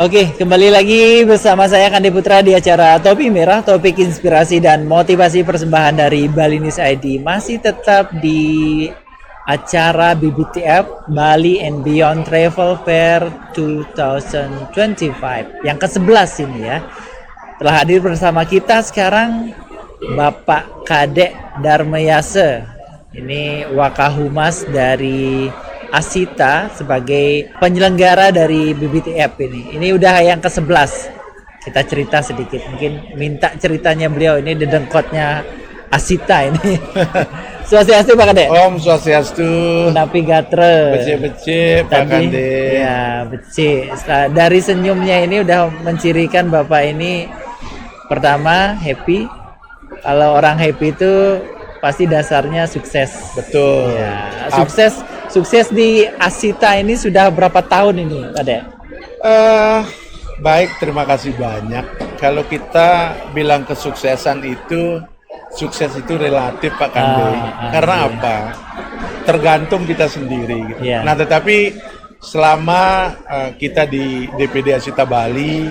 Oke, kembali lagi bersama saya Kandi Putra di acara Topi Merah, topik inspirasi dan motivasi persembahan dari Balinese ID. Masih tetap di acara BBTF Bali and Beyond Travel Fair 2025 yang ke-11 ini ya. Telah hadir bersama kita sekarang Bapak Kadek Darmayase. Ini Wakahumas dari Asita sebagai penyelenggara dari BBTF ini. Ini udah yang ke-11. Kita cerita sedikit. Mungkin minta ceritanya beliau ini dedengkotnya Asita ini. Swastiastu Pak Kade. Om Swastiastu. Napi gatre. Bece-bece Pak Kade. Ya, bece. Dari senyumnya ini udah mencirikan Bapak ini pertama happy. Kalau orang happy itu pasti dasarnya sukses. Betul. Ya, sukses di Asita ini sudah berapa tahun ini, Ade? Baik, terima kasih banyak. Kalau kita bilang kesuksesan itu, sukses itu relatif Pak Kande. Karena iya. apa? Tergantung kita sendiri. Gitu. Iya. Nah, tetapi selama kita di DPD Asita Bali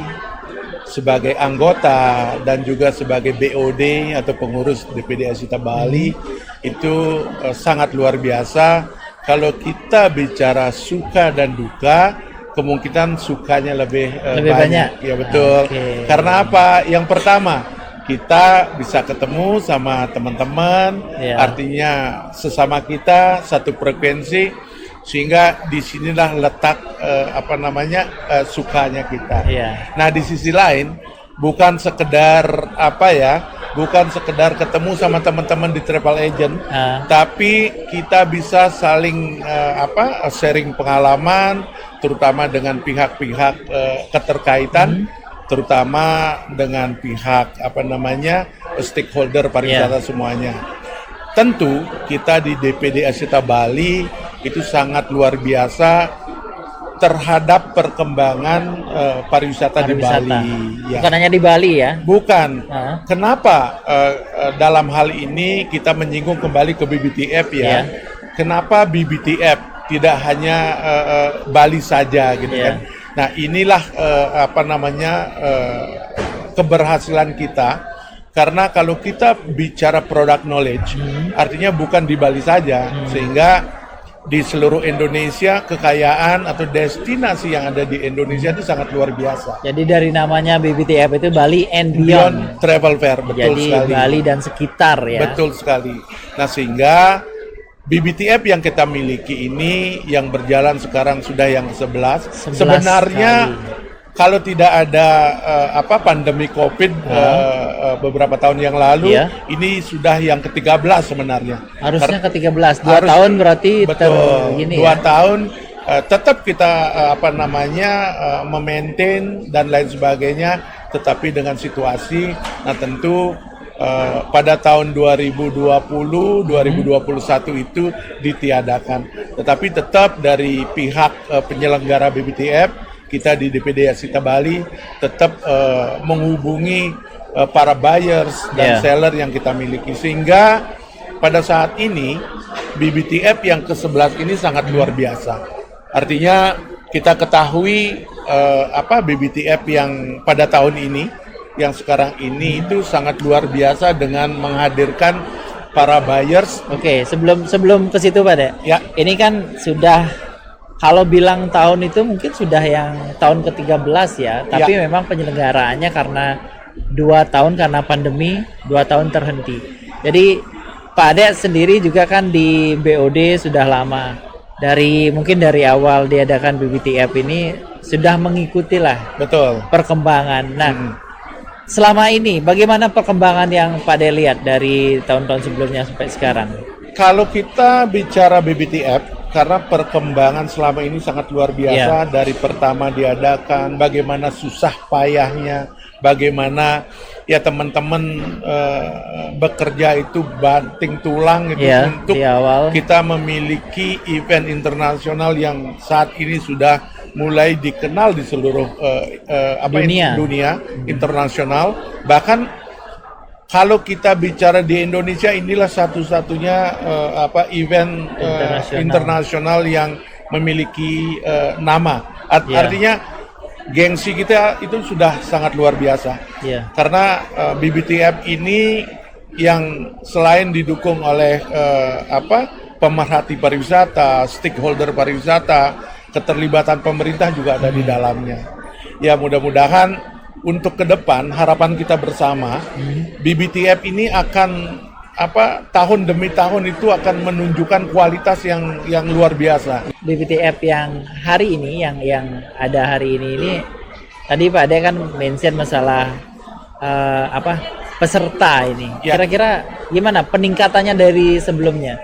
sebagai anggota dan juga sebagai BOD atau pengurus DPD Asita Bali itu sangat luar biasa. Kalau kita bicara suka dan duka, kemungkinan sukanya lebih banyak. Ya betul. Okay. Karena apa? Yang pertama, kita bisa ketemu sama teman-teman, artinya sesama kita satu frekuensi, sehingga disinilah letak sukanya kita. Nah di sisi lain, bukan sekedar bukan sekedar ketemu sama teman-teman di travel agent, tapi kita bisa saling sharing pengalaman, terutama dengan pihak-pihak keterkaitan, terutama dengan pihak stakeholder pariwisata semuanya. Tentu kita di DPD Asita Bali itu sangat luar biasa terhadap perkembangan pariwisata di Bali. Ya. Bukan hanya di Bali ya? Bukan. Kenapa dalam hal ini kita menyinggung kembali ke BBTF ya? Kenapa BBTF tidak hanya Bali saja gitu kan? Nah inilah keberhasilan kita. Karena kalau kita bicara product knowledge, artinya bukan di Bali saja, sehingga di seluruh Indonesia kekayaan atau destinasi yang ada di Indonesia itu sangat luar biasa. Jadi dari namanya BBTF itu Bali and Beyond Travel Fair, betul jadi sekali. Bali dan sekitar ya. Betul sekali. Nah sehingga BBTF yang kita miliki ini yang berjalan sekarang sudah yang ke-11. Sebenarnya kalau tidak ada pandemi COVID beberapa tahun yang lalu, ini sudah yang ke-13 sebenarnya. Harusnya ke-13. 2 tahun berarti betul. 2 tahun tetap kita memaintain dan lain sebagainya, tetapi dengan situasi. Nah tentu pada tahun 2020, 2021 itu ditiadakan. Tetapi tetap dari pihak penyelenggara BBTF, kita di DPD Asita Bali tetap menghubungi para buyers dan seller yang kita miliki, sehingga pada saat ini BBTF yang ke-11 ini sangat luar biasa. Artinya kita ketahui BBTF yang pada tahun ini, yang sekarang ini itu sangat luar biasa dengan menghadirkan para buyers. Oke, sebelum ke situ Pak Dek. Ya. Ini kan sudah, kalau bilang tahun itu mungkin sudah yang tahun ke-13 ya, tapi memang penyelenggaraannya karena 2 tahun karena pandemi, 2 tahun terhenti. Jadi Pak Ade sendiri juga kan di BOD sudah lama. Mungkin dari awal diadakan BBTF ini sudah mengikuti lah perkembangan. Nah, selama ini bagaimana perkembangan yang Pak Ade lihat dari tahun-tahun sebelumnya sampai sekarang? Kalau kita bicara BBTF, karena perkembangan selama ini sangat luar biasa, dari pertama diadakan, bagaimana susah payahnya, bagaimana ya teman-teman bekerja itu banting tulang gitu untuk kita memiliki event internasional yang saat ini sudah mulai dikenal di seluruh dunia internasional. Bahkan kalau kita bicara di Indonesia, inilah satu-satunya event internasional yang memiliki nama. Artinya gengsi kita itu sudah sangat luar biasa. Iya. Karena BBTF ini yang selain didukung oleh pemerhati pariwisata, stakeholder pariwisata, keterlibatan pemerintah juga ada di dalamnya. Ya mudah-mudahan untuk ke depan harapan kita bersama BBTF ini akan tahun demi tahun itu akan menunjukkan kualitas yang luar biasa. BBTF yang hari ini, yang ada hari ini tadi Pak Ade kan mention masalah peserta ini. Ya. Kira-kira gimana peningkatannya dari sebelumnya?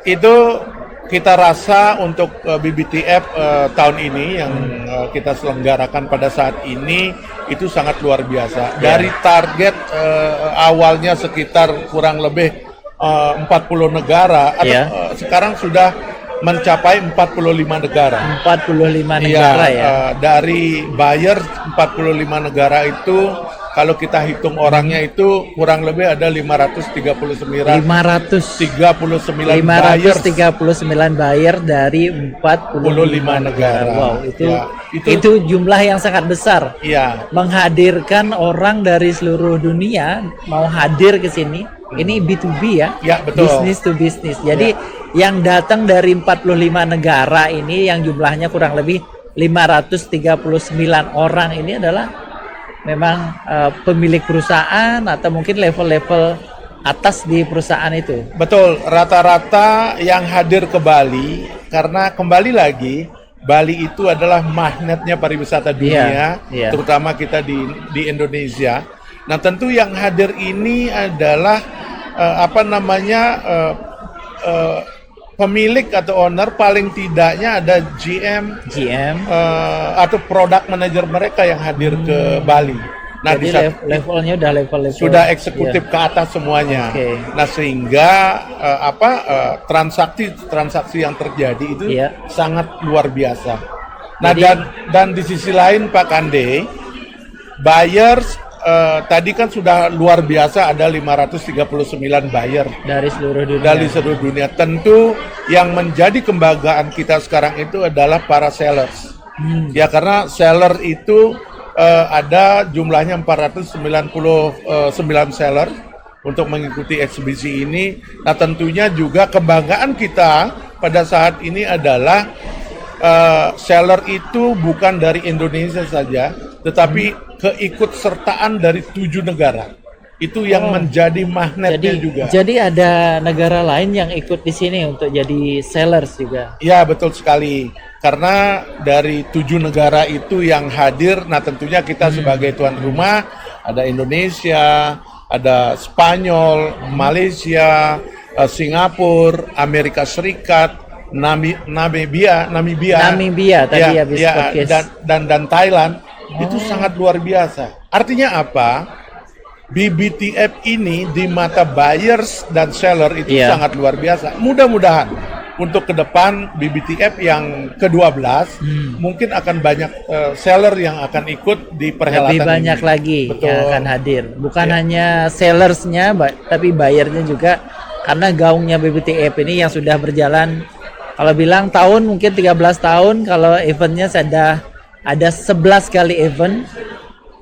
Itu kita rasa untuk BBTF tahun ini yang kita selenggarakan pada saat ini itu sangat luar biasa. Dari target awalnya sekitar kurang lebih 40 negara, atau sekarang sudah mencapai 45 negara. 45 negara ya. Dari buyer 45 negara itu kalau kita hitung orangnya itu kurang lebih ada 539 buyer dari 45 negara. Wow, itu jumlah yang sangat besar. Iya. Menghadirkan orang dari seluruh dunia mau hadir ke sini. Ini B2B ya. Ya, betul. Business to business. Jadi yang datang dari 45 negara ini yang jumlahnya kurang lebih 539 orang ini adalah memang pemilik perusahaan atau mungkin level-level atas di perusahaan itu. Betul, rata-rata yang hadir ke Bali karena kembali lagi Bali itu adalah magnetnya pariwisata dunia, terutama kita di Indonesia. Nah, tentu yang hadir ini adalah pemilik atau owner, paling tidaknya ada GM atau product manager mereka yang hadir ke Bali. Nah, jadi levelnya udah level sudah eksekutif ke atas semuanya. Nah, sehingga transaksi yang terjadi itu sangat luar biasa. Nah, dan di sisi lain Pak Kande, buyers tadi kan sudah luar biasa, ada 539 buyer dari seluruh dunia. Tentu yang menjadi kebanggaan kita sekarang itu adalah para sellers. Ya, karena seller itu ada jumlahnya 499 seller untuk mengikuti eksibisi ini. Nah, tentunya juga kebanggaan kita pada saat ini adalah seller itu bukan dari Indonesia saja, tetapi keikutsertaan dari 7 negara. Itu yang menjadi magnetnya juga. Jadi ada negara lain yang ikut di sini untuk jadi sellers juga. Ya, betul sekali. Karena dari 7 negara itu yang hadir, nah tentunya kita sebagai tuan rumah, ada Indonesia, ada Spanyol, Malaysia, Singapura, Amerika Serikat, Namibia tadi habis podcast. Dan Thailand. Itu sangat luar biasa. Artinya apa? BBTF ini di mata buyers dan seller itu sangat luar biasa. Mudah-mudahan untuk ke depan BBTF yang ke-12 mungkin akan banyak seller yang akan ikut di perhelatan lebih banyak ini. Lagi yang akan hadir. Bukan hanya sellersnya, tapi buyernya juga. Karena gaungnya BBTF ini yang sudah berjalan, kalau bilang tahun mungkin 13 tahun, kalau eventnya ada 11 kali event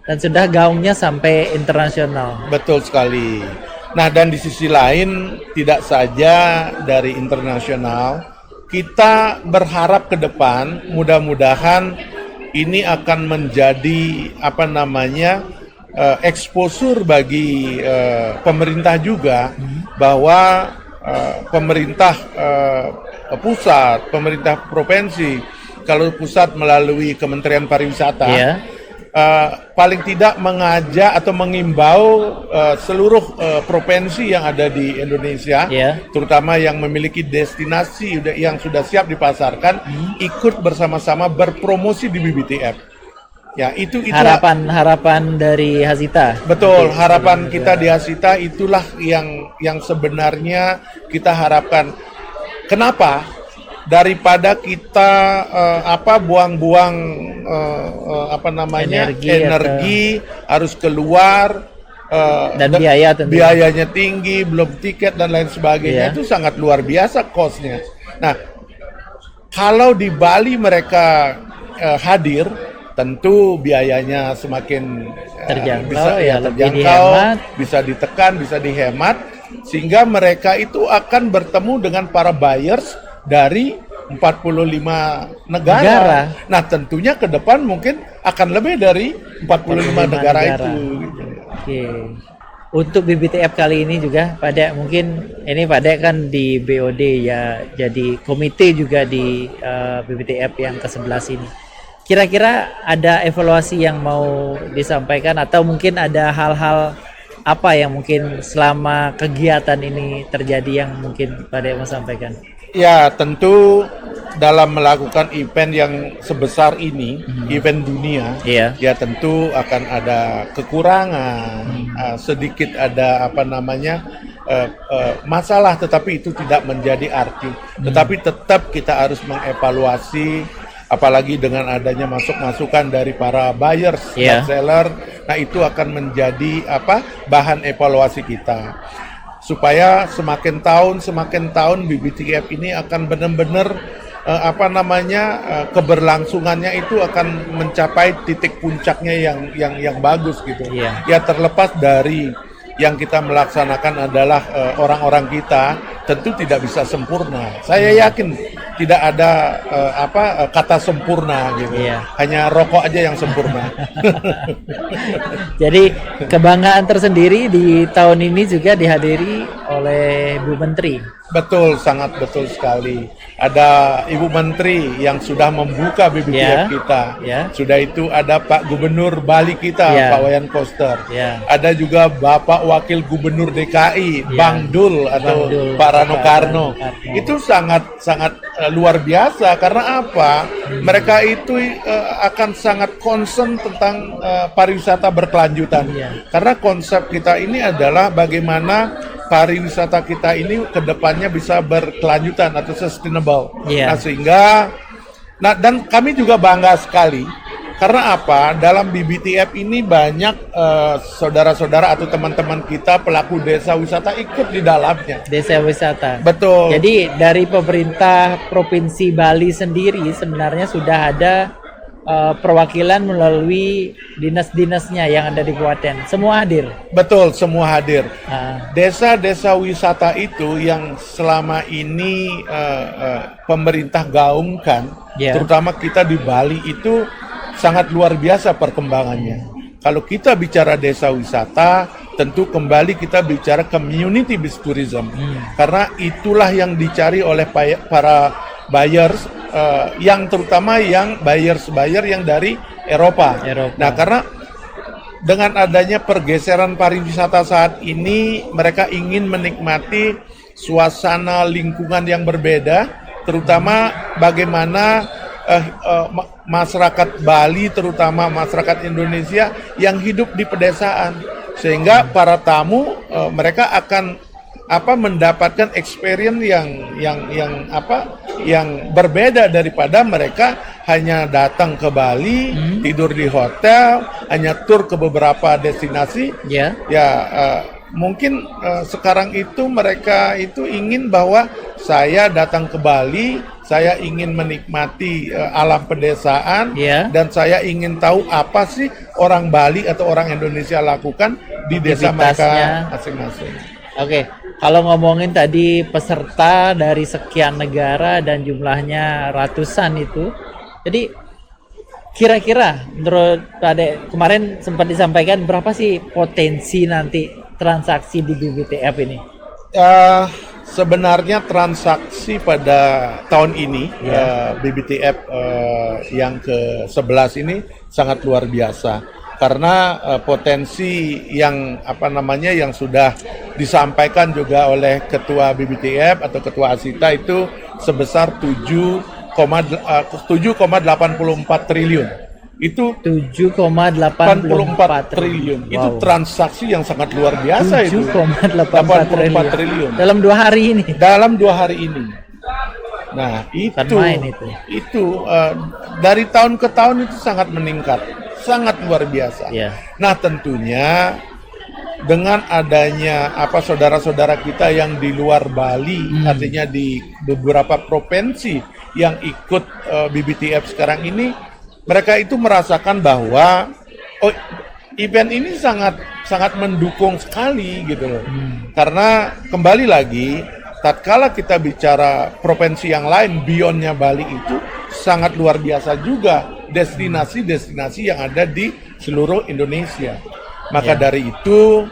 dan sudah gaungnya sampai internasional. Betul sekali. Nah, dan di sisi lain tidak saja dari internasional, kita berharap ke depan mudah-mudahan ini akan menjadi exposure bagi pemerintah juga, bahwa pemerintah pusat, pemerintah provinsi, kalau pusat melalui Kementerian Pariwisata, paling tidak mengajak atau mengimbau seluruh provinsi yang ada di Indonesia, terutama yang memiliki destinasi yang sudah siap dipasarkan, ikut bersama-sama berpromosi di BBTF. Ya, itu harapan dari Hasita. Betul, harapan kita di Hasita itulah yang sebenarnya kita harapkan. Kenapa? Daripada kita buang-buang energi harus keluar, dan biayanya tinggi, belum tiket dan lain sebagainya, itu sangat luar biasa cost-nya. Nah, kalau di Bali mereka hadir, tentu biayanya semakin Terjangkau, bisa ya, lebih terjangkau, dihemat. bisa ditekan, bisa dihemat, sehingga mereka itu akan bertemu dengan para buyers dari 45 negara. Nah, tentunya ke depan mungkin akan lebih dari 45 negara itu. Gitu. Oke. Untuk BBTF kali ini juga, Pak Dek, mungkin ini Pak Dek kan di BOD ya, jadi komite juga di BBTF yang ke-11 ini. Kira-kira ada evaluasi yang mau disampaikan atau mungkin ada hal-hal apa yang mungkin selama kegiatan ini terjadi yang mungkin Pak Dek mau sampaikan? Ya, tentu dalam melakukan event yang sebesar ini, event dunia, Iya. ya tentu akan ada kekurangan, sedikit ada masalah, tetapi itu tidak menjadi arti. Tetapi tetap kita harus mengevaluasi, apalagi dengan adanya masukan dari para buyers, Iya. seller. Nah, itu akan menjadi bahan evaluasi kita. Supaya semakin tahun BBTF ini akan benar-benar keberlangsungannya itu akan mencapai titik puncaknya yang bagus gitu. Iya. Ya, terlepas dari yang kita melaksanakan adalah orang-orang kita, tentu tidak bisa sempurna. Saya yakin tidak ada kata sempurna gitu. Iya. Hanya rokok aja yang sempurna. Jadi kebanggaan tersendiri di tahun ini juga dihadiri oleh Bu Menteri. Betul, sangat betul sekali. Ada Ibu Menteri yang sudah membuka BBTF Ya, kita. ya. Sudah itu ada Pak Gubernur Bali kita, Ya. Pak Wayan Koster. Ya. Ada juga Bapak Wakil Gubernur DKI, Ya. Bang Dul atau Bang Dul, Pak Rano Pak Karno. Rano Karno. Itu sangat luar biasa karena apa? Mereka itu akan sangat concern tentang pariwisata berkelanjutan. Ya. Karena konsep kita ini adalah bagaimana pariwisata kita ini kedepannya bisa berkelanjutan atau sustainable. Iya. Dan kami juga bangga sekali karena apa? Dalam BBTF ini banyak saudara-saudara atau teman-teman kita pelaku desa wisata ikut di dalamnya. Desa wisata. Betul. Jadi dari pemerintah Provinsi Bali sendiri sebenarnya sudah ada perwakilan melalui dinas-dinasnya yang ada di kabupaten. Semua hadir. Betul, semua hadir. Ah, Desa-desa wisata itu yang selama ini pemerintah gaungkan, Ya. terutama kita di Bali itu sangat luar biasa perkembangannya. Kalau kita bicara desa wisata, tentu kembali kita bicara community based tourism, karena itulah yang dicari oleh para buyers, yang terutama yang buyer yang dari Eropa. Nah, karena dengan adanya pergeseran pariwisata saat ini, mereka ingin menikmati suasana lingkungan yang berbeda, terutama bagaimana masyarakat Bali, terutama masyarakat Indonesia yang hidup di pedesaan, sehingga para tamu mereka akan mendapatkan experience yang berbeda daripada mereka hanya datang ke Bali, tidur di hotel, hanya tur ke beberapa destinasi. ya. Mungkin sekarang itu mereka itu ingin bahwa saya datang ke Bali, saya ingin menikmati alam pedesaan, Ya. dan saya ingin tahu apa sih orang Bali atau orang Indonesia lakukan di desa mereka Aktivitasnya. masing-masing. Oke, kalau ngomongin tadi peserta dari sekian negara dan jumlahnya ratusan itu, jadi kira-kira menurut Pak Ade kemarin sempat disampaikan berapa sih potensi nanti transaksi di BBTF ini? Sebenarnya transaksi pada tahun ini BBTF yang ke-11 ini sangat luar biasa karena potensi yang yang sudah disampaikan juga oleh Ketua BBTF atau Ketua Asita itu sebesar 7,84 triliun. Itu 7,84 triliun. Wow. Itu transaksi yang sangat luar biasa itu. 7,84 triliun. dalam 2 hari ini. Dalam 2 hari ini. Nah, Bukan main itu dari tahun ke tahun itu sangat meningkat, sangat luar biasa. Ya. Nah, tentunya dengan adanya saudara-saudara kita yang di luar Bali, artinya di beberapa provinsi yang ikut BBTF sekarang ini, mereka itu merasakan bahwa oh, event ini sangat sangat mendukung sekali gitu loh. Karena kembali lagi, tatkala kita bicara provinsi yang lain, beyondnya Bali itu sangat luar biasa juga destinasi-destinasi yang ada di seluruh Indonesia. Maka dari itu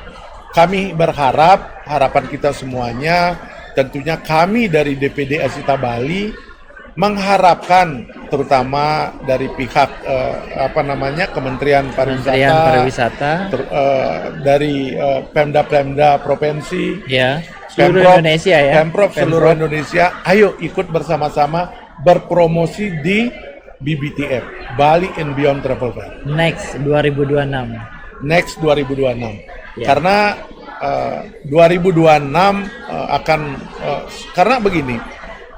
kami berharap, harapan kita semuanya, tentunya kami dari DPD Asita Bali mengharapkan terutama dari pihak Kementerian Pariwisata, dari Pemda-Pemda provinsi, ya, seluruh Indonesia ya, Pemprov seluruh Indonesia, ayo ikut bersama-sama berpromosi di BBTF, Bali and Beyond Travel Fair. Next 2026. Ya. Karena 2026 karena begini,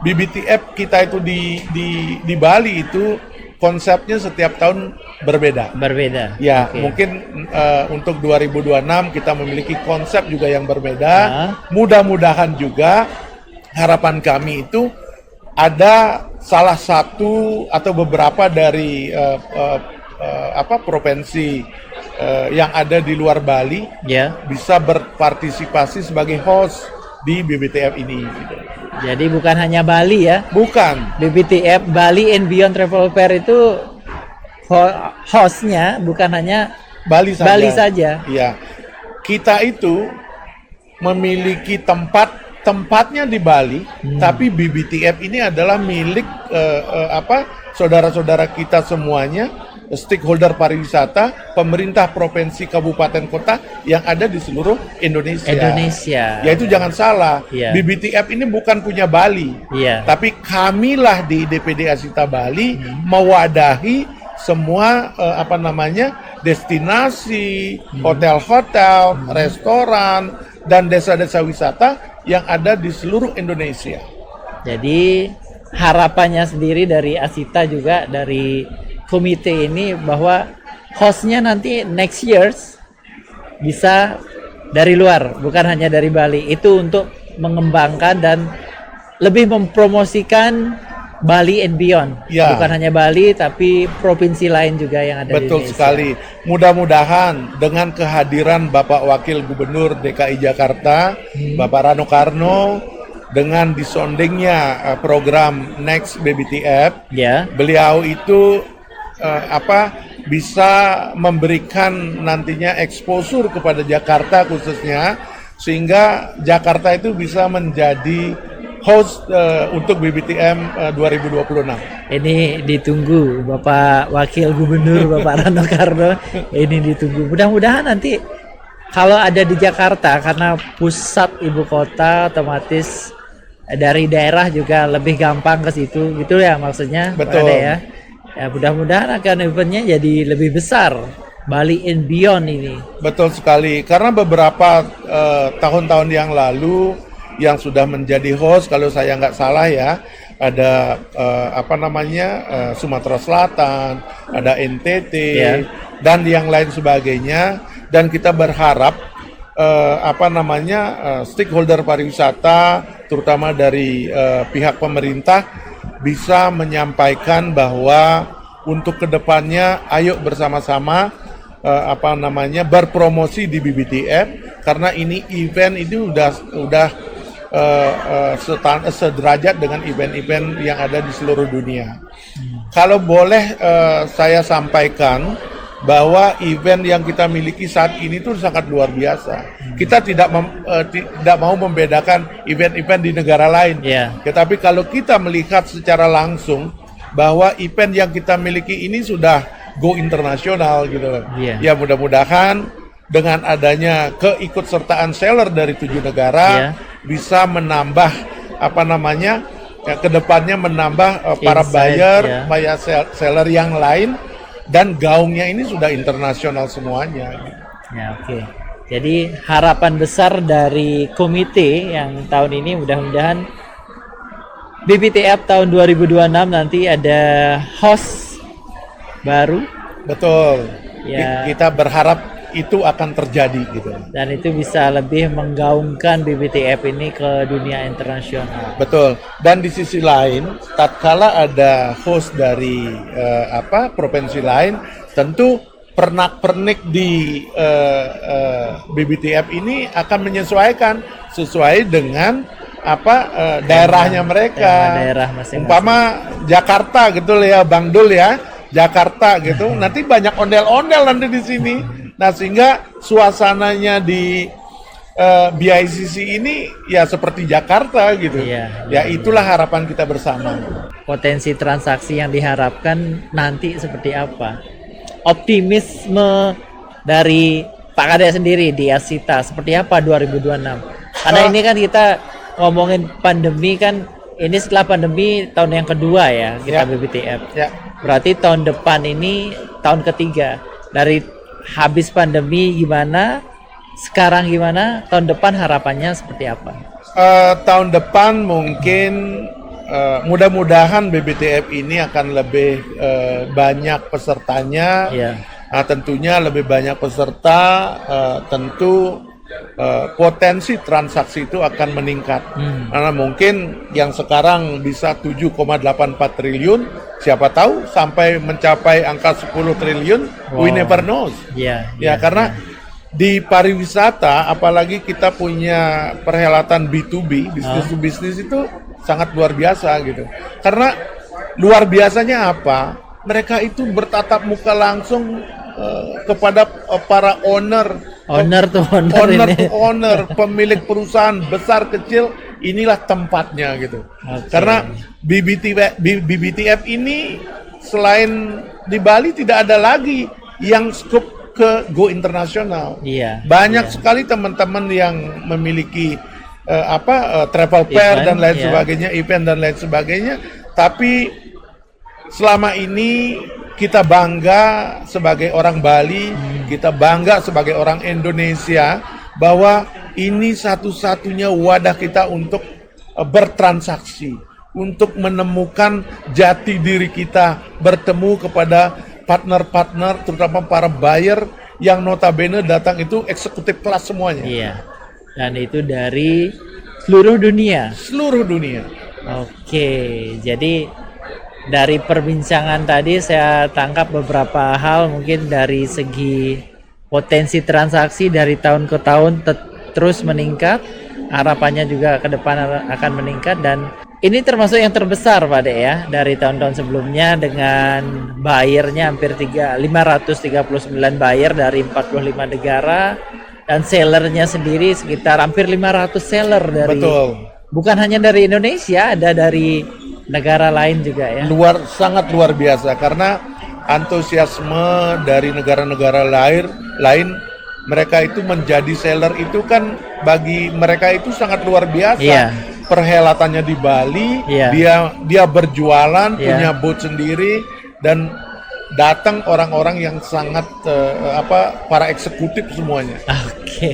BBTF kita itu di Bali itu konsepnya setiap tahun berbeda. Ya, mungkin untuk 2026 kita memiliki konsep juga yang berbeda. Mudah-mudahan juga harapan kami itu ada salah satu atau beberapa dari provinsi yang ada di luar Bali bisa berpartisipasi sebagai host di BBTF ini. Gitu. Jadi bukan hanya Bali ya? Bukan. BBTF Bali and Beyond Travel Fair itu hostnya bukan hanya Bali saja. Iya. Kita itu memiliki tempatnya di Bali, tapi BBTF ini adalah milik saudara-saudara kita semuanya, stakeholder pariwisata, pemerintah provinsi, kabupaten, kota yang ada di seluruh Indonesia. Ya itu jangan salah, BBTF ini bukan punya Bali, tapi kamilah di DPD Asita Bali mewadahi semua destinasi, hotel-hotel, restoran, dan desa-desa wisata yang ada di seluruh Indonesia. Jadi harapannya sendiri dari Asita juga, dari komite ini, bahwa hostnya nanti next years bisa dari luar, bukan hanya dari Bali. Itu untuk mengembangkan dan lebih mempromosikan Bali and Beyond. Bukan hanya Bali, tapi provinsi lain juga yang ada di Indonesia. Betul sekali. Mudah-mudahan dengan kehadiran Bapak Wakil Gubernur DKI Jakarta, Bapak Rano Karno, dengan disondingnya program Next BBTF, beliau itu bisa memberikan nantinya exposure kepada Jakarta khususnya, sehingga Jakarta itu bisa menjadi host untuk BBTM 2026. Ini ditunggu Bapak Wakil Gubernur Bapak Rano Karno, ini ditunggu. Mudah-mudahan nanti kalau ada di Jakarta, karena pusat ibu kota, otomatis dari daerah juga lebih gampang ke situ, gitu ya maksudnya. Betul. Ya. Ya, mudah-mudahan akan eventnya jadi lebih besar, Bali and Beyond ini. Betul sekali, karena beberapa tahun-tahun yang lalu yang sudah menjadi host, kalau saya nggak salah ya, ada Sumatera Selatan, ada NTT, dan yang lain sebagainya. Dan kita berharap stakeholder pariwisata, terutama dari pihak pemerintah, bisa menyampaikan bahwa untuk kedepannya ayo bersama-sama berpromosi di BBTF, karena ini event itu udah sederajat dengan event-event yang ada di seluruh dunia. Kalau boleh saya sampaikan bahwa event yang kita miliki saat ini itu sangat luar biasa. Kita tidak mau membedakan event-event di negara lain. Tetapi kalau kita melihat secara langsung bahwa event yang kita miliki ini sudah go internasional gitu. Ya mudah-mudahan dengan adanya keikutsertaan seller dari 7 negara bisa menambah kedepannya menambah para buyer, seller yang lain, dan gaungnya ini sudah internasional semuanya. Ya, oke. Jadi harapan besar dari komite yang tahun ini, mudah-mudahan BBTF tahun 2026 nanti ada host baru. Betul. Kita berharap itu akan terjadi gitu. Dan itu bisa lebih menggaungkan BBTF ini ke dunia internasional. Betul. Dan di sisi lain, tatkala ada host dari provinsi lain, tentu pernak-pernik di BBTF ini akan menyesuaikan sesuai dengan daerahnya mereka. Daerah masing-masing. Umpama Jakarta gitu ya, Bang Dul ya, Jakarta gitu. Nanti banyak ondel-ondel nanti di sini. Nah, sehingga suasananya di BICC ini ya seperti Jakarta gitu. Ya itulah harapan kita bersama. Potensi transaksi yang diharapkan nanti seperti apa? Optimisme dari Pak Kade sendiri di Asita seperti apa 2026? Karena ini kan kita ngomongin pandemi kan, ini setelah pandemi tahun yang kedua ya kita BBTF. Ya. Berarti tahun depan ini tahun ketiga. Dari habis pandemi gimana, sekarang gimana, tahun depan harapannya seperti apa? Tahun depan mungkin mudah-mudahan BBTF ini akan lebih banyak pesertanya. Nah, tentunya lebih banyak peserta, tentu potensi transaksi itu akan meningkat. Karena mungkin yang sekarang bisa 7,84 triliun, siapa tahu sampai mencapai angka 10 triliun, we never know. Karena di pariwisata, apalagi kita punya perhelatan B2B, business to business itu sangat luar biasa gitu. Karena luar biasanya apa? Mereka itu bertatap muka langsung kepada para owner, pemilik perusahaan besar kecil, inilah tempatnya gitu. Karena BBTF ini selain di Bali tidak ada lagi yang scope ke go internasional. Banyak sekali teman-teman yang memiliki travel fair dan lain sebagainya, event dan lain sebagainya. Tapi selama ini kita bangga sebagai orang Bali, kita bangga sebagai orang Indonesia bahwa ini satu-satunya wadah kita untuk bertransaksi, untuk menemukan jati diri kita, bertemu kepada partner-partner, terutama para buyer yang notabene datang itu eksekutif kelas semuanya. Dan itu dari seluruh dunia. Seluruh dunia. Oke, jadi dari perbincangan tadi saya tangkap beberapa hal, mungkin dari segi potensi transaksi dari tahun ke tahun terus meningkat, harapannya juga ke depan akan meningkat, dan ini termasuk yang terbesar Pak De ya dari tahun-tahun sebelumnya dengan buyer-nya hampir 539 buyer dari 45 negara, dan sellernya sendiri sekitar hampir 500 seller dari. Betul. Bukan hanya dari Indonesia, ada dari negara lain juga ya. Sangat luar biasa karena antusiasme dari negara-negara lain, mereka itu menjadi seller itu kan bagi mereka itu sangat luar biasa. Perhelatannya di Bali, dia berjualan, punya booth sendiri, dan datang orang-orang yang sangat para eksekutif semuanya. Oke.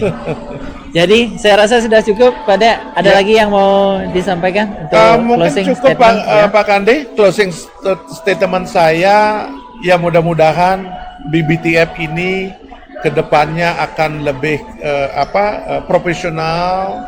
Jadi saya rasa sudah cukup. Ada lagi yang mau disampaikan untuk closing cukup, statement? Pak Kande, closing statement saya ya mudah-mudahan BBTF ini kedepannya akan lebih profesional.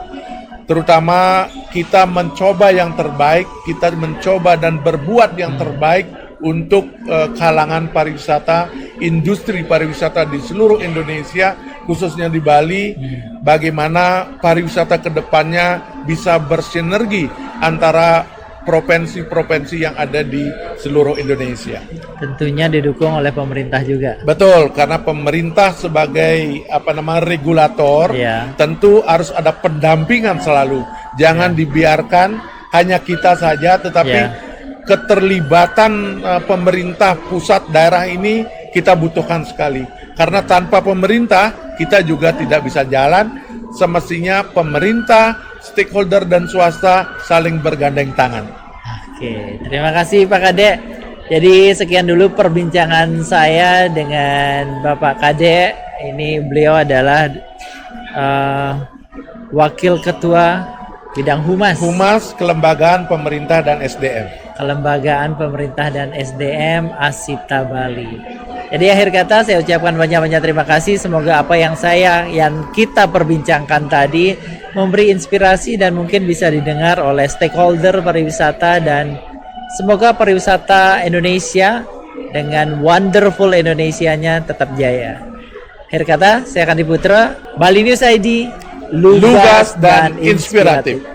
Terutama kita mencoba yang terbaik, kita mencoba dan berbuat yang terbaik untuk kalangan pariwisata, industri pariwisata di seluruh Indonesia, khususnya di Bali. Bagaimana pariwisata kedepannya bisa bersinergi antara provinsi-provinsi yang ada di seluruh Indonesia. Tentunya didukung oleh pemerintah juga. Betul, karena pemerintah sebagai regulator, tentu harus ada pendampingan selalu. Jangan dibiarkan hanya kita saja, tetapi keterlibatan pemerintah pusat daerah ini kita butuhkan sekali. Karena tanpa pemerintah kita juga tidak bisa jalan. Semestinya pemerintah, stakeholder dan swasta saling bergandeng tangan. Oke, terima kasih Pak Kade. Jadi sekian dulu perbincangan saya dengan Bapak Kade. Ini beliau adalah Wakil Ketua Bidang Humas Kelembagaan Pemerintah dan SDM. Kelembagaan Pemerintah dan SDM Asita Bali. Jadi akhir kata saya ucapkan banyak-banyak terima kasih. Semoga apa yang kita perbincangkan tadi memberi inspirasi dan mungkin bisa didengar oleh stakeholder pariwisata, dan semoga pariwisata Indonesia dengan wonderful Indonesianya tetap jaya. Akhir kata saya Kandi Putra, Bali News ID, Lugas dan inspiratif.